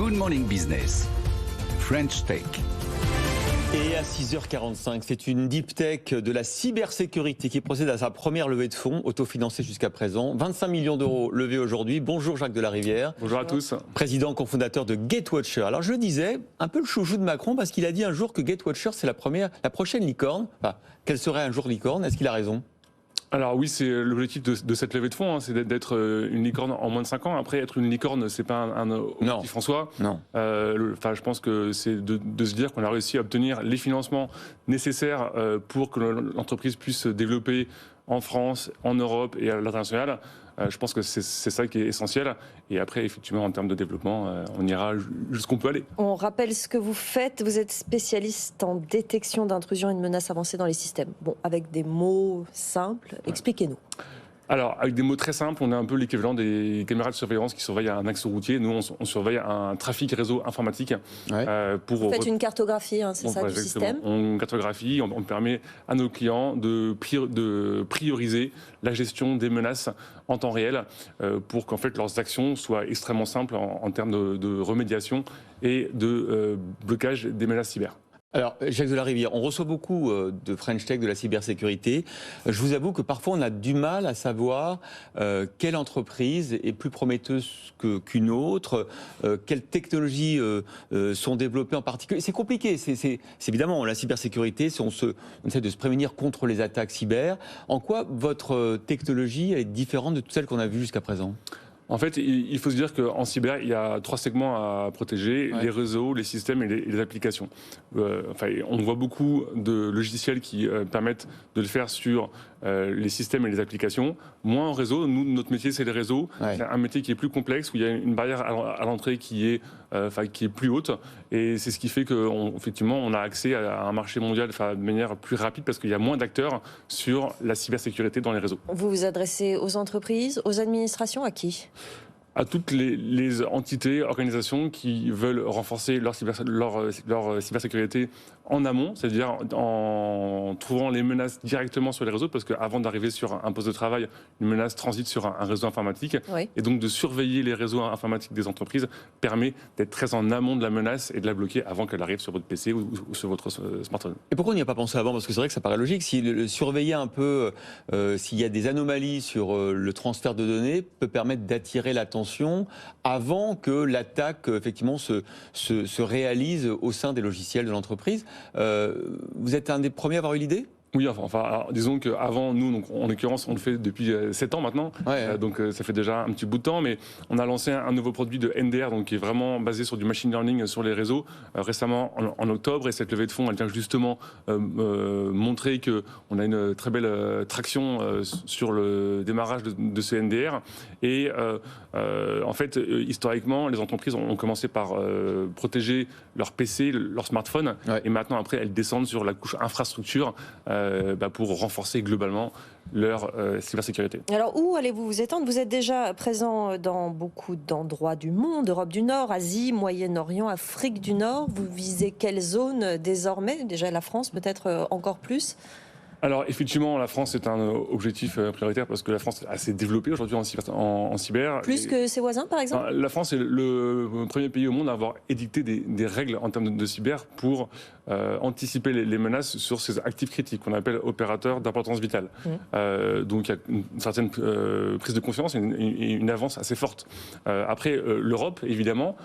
Good Morning Business, French Tech. Et à 6h45, c'est une deep tech de la cybersécurité qui procède à sa première levée de fonds, autofinancée jusqu'à présent. 25 millions d'euros levés aujourd'hui. Bonjour Jacques Delarivière. Bonjour à tous. Président cofondateur de Gatewatcher. Alors je le disais, un peu le chouchou de Macron parce qu'il a dit un jour que Gatewatcher c'est la prochaine licorne. Enfin, quelle serait un jour licorne? Est-ce qu'il a raison? Alors oui, c'est l'objectif de cette levée de fonds, hein, c'est d'être une licorne en moins de 5 ans. Après, être une licorne, c'est pas un objectif en soi. Non. Je pense que c'est de se dire qu'on a réussi à obtenir les financements nécessaires pour que l'entreprise puisse se développer en France, en Europe et à l'international. Je pense que c'est ça qui est essentiel. Et après, effectivement, en termes de développement, on ira jusqu'où on peut aller. On rappelle ce que vous faites. Vous êtes spécialiste en détection d'intrusion et de menaces avancées dans les systèmes. Bon, avec des mots simples, expliquez-nous. Alors, avec des mots très simples, on est un peu l'équivalent des caméras de surveillance qui surveillent un axe routier. Nous, on surveille un trafic réseau informatique. Vous faites une cartographie, hein, c'est ça, du système. On cartographie, on permet à nos clients de prioriser la gestion des menaces en temps réel pour qu'en fait leurs actions soient extrêmement simples en termes de remédiation et de blocage des menaces cyber. Alors, Jacques Delarivière, on reçoit beaucoup de French Tech, de la cybersécurité. Je vous avoue que parfois on a du mal à savoir quelle entreprise est plus prometteuse qu'une autre, quelles technologies sont développées en particulier. C'est compliqué, c'est évidemment la cybersécurité, on essaie de se prémunir contre les attaques cyber. En quoi votre technologie est différente de toutes celles qu'on a vues jusqu'à présent ? En fait, il faut se dire qu'en cyber, il y a 3 segments à protéger, les réseaux, les systèmes et les applications. On voit beaucoup de logiciels qui permettent de le faire sur les systèmes et les applications. Moins en réseau, nous, notre métier, c'est les réseaux. C'est un métier qui est plus complexe, où il y a une barrière à l'entrée qui est plus haute. Et c'est ce qui fait qu'effectivement, on a accès à un marché mondial de manière plus rapide, parce qu'il y a moins d'acteurs sur la cybersécurité dans les réseaux. Vous vous adressez aux entreprises, aux administrations, à qui ? À toutes les entités, organisations qui veulent renforcer leur cybersécurité en amont, c'est-à-dire en trouvant les menaces directement sur les réseaux, parce qu'avant d'arriver sur un poste de travail, une menace transite sur un réseau informatique. Oui. Et donc de surveiller les réseaux informatiques des entreprises permet d'être très en amont de la menace et de la bloquer avant qu'elle arrive sur votre PC ou sur votre smartphone. Et pourquoi on n'y a pas pensé avant? Parce que c'est vrai que ça paraît logique. Surveiller un peu s'il y a des anomalies sur le transfert de données peut permettre d'attirer l'attention avant que l'attaque effectivement se réalise au sein des logiciels de l'entreprise. Vous êtes un des premiers à avoir eu l'idée ? Oui, alors, disons qu'avant, nous, donc, en l'occurrence, on le fait depuis 7 ans maintenant, donc ça fait déjà un petit bout de temps, mais on a lancé un nouveau produit de NDR, donc, qui est vraiment basé sur du machine learning sur les réseaux, récemment en octobre, et cette levée de fonds, elle vient justement montrer qu'on a une très belle traction sur le démarrage de ce NDR, et en fait, historiquement, les entreprises ont commencé par protéger leur PC, leur smartphone, et maintenant, après, elles descendent sur la couche infrastructure, pour renforcer globalement leur cybersécurité. Alors où allez-vous vous étendre? Vous êtes déjà présent dans beaucoup d'endroits du monde, Europe du Nord, Asie, Moyen-Orient, Afrique du Nord. Vous visez quelle zone désormais? Déjà la France peut-être encore plus? Alors effectivement, la France est un objectif prioritaire parce que la France est assez développée aujourd'hui en cyber. Plus que ses voisins par exemple? La France est le premier pays au monde à avoir édicté des règles en termes de cyber pour anticiper les menaces sur ces actifs critiques qu'on appelle opérateurs d'importance vitale. Donc il y a une certaine prise de conscience et une avance assez forte. Après l'Europe évidemment,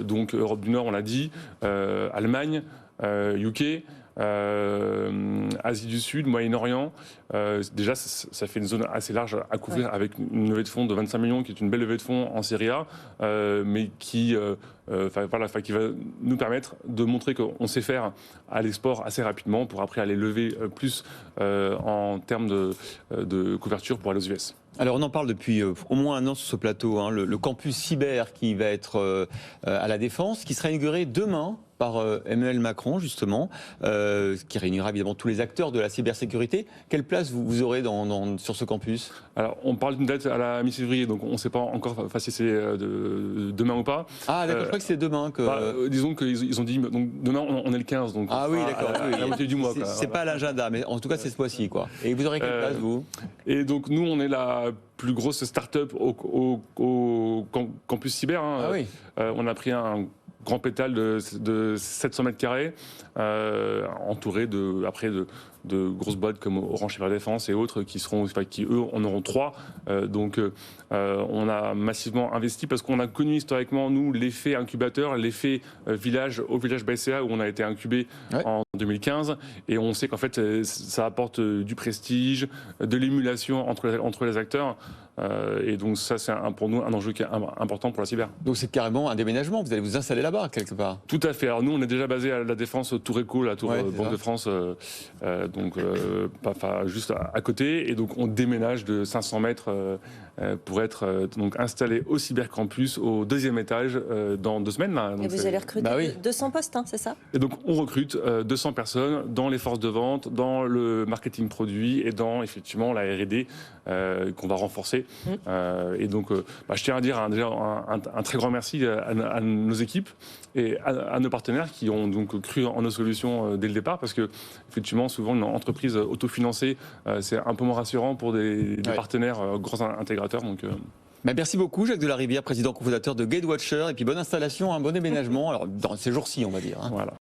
donc Europe du Nord on l'a dit, Allemagne, UK, Asie du Sud, Moyen-Orient, déjà ça fait une zone assez large à couvrir avec une levée de fonds de 25 millions qui est une belle levée de fonds en série A, mais qui va nous permettre de montrer qu'on sait faire à l'export assez rapidement pour après aller lever plus en termes de couverture pour aller aux US. Alors on en parle depuis au moins un an sur ce plateau, hein, le campus cyber qui va être à la Défense, qui sera inauguré demain par Emmanuel Macron justement, qui réunira évidemment tous les acteurs de la cybersécurité. Quelle place vous aurez sur ce campus? Alors on parle d'une date à la mi-février, donc on ne sait pas encore si c'est demain ou pas. Ah d'accord, je crois que c'est demain que... disons qu'ils ont dit, donc demain on est le 15, donc ah oui d'accord, la moitié du mois. C'est pas l'agenda, mais en tout cas c'est ce mois-ci quoi. Et vous aurez quelle place vous? Et donc nous on est la plus grosse start-up au campus cyber. Hein. Ah oui. On a pris un grand pétale de 700 mètres carrés, entouré de grosses boîtes comme Orange Cyberdéfense et autres qui eux en auront 3. Donc on a massivement investi parce qu'on a connu historiquement, nous, l'effet incubateur, l'effet village au village BCA où on a été incubé en 2015. Et on sait qu'en fait, ça apporte du prestige, de l'émulation entre les acteurs. Et donc ça, c'est pour nous un enjeu qui est important pour la cyber. Donc c'est carrément un déménagement, vous allez vous installer là-bas quelque part. Tout à fait. Alors nous, on est déjà basé à la Défense Tour Éco, la Tour Banque de France, juste à côté. Et donc on déménage de 500 mètres pour être donc installé au Cybercampus, au 2e étage, dans 2 semaines. Là. Donc et vous allez recruter 200 postes, hein, c'est ça? Et donc on recrute 200 personnes dans les forces de vente, dans le marketing produit et dans effectivement la R&D qu'on va renforcer. Et donc je tiens à dire déjà un très grand merci à nos équipes et à nos partenaires qui ont donc cru en nos solutions dès le départ, parce que effectivement souvent une entreprise autofinancée c'est un peu moins rassurant pour des partenaires grands intégrateurs. Donc merci beaucoup Jacques Delarivière, président cofondateur de Gatewatcher, et puis bonne installation, un bon déménagement, alors dans ces jours-ci on va dire. Voilà.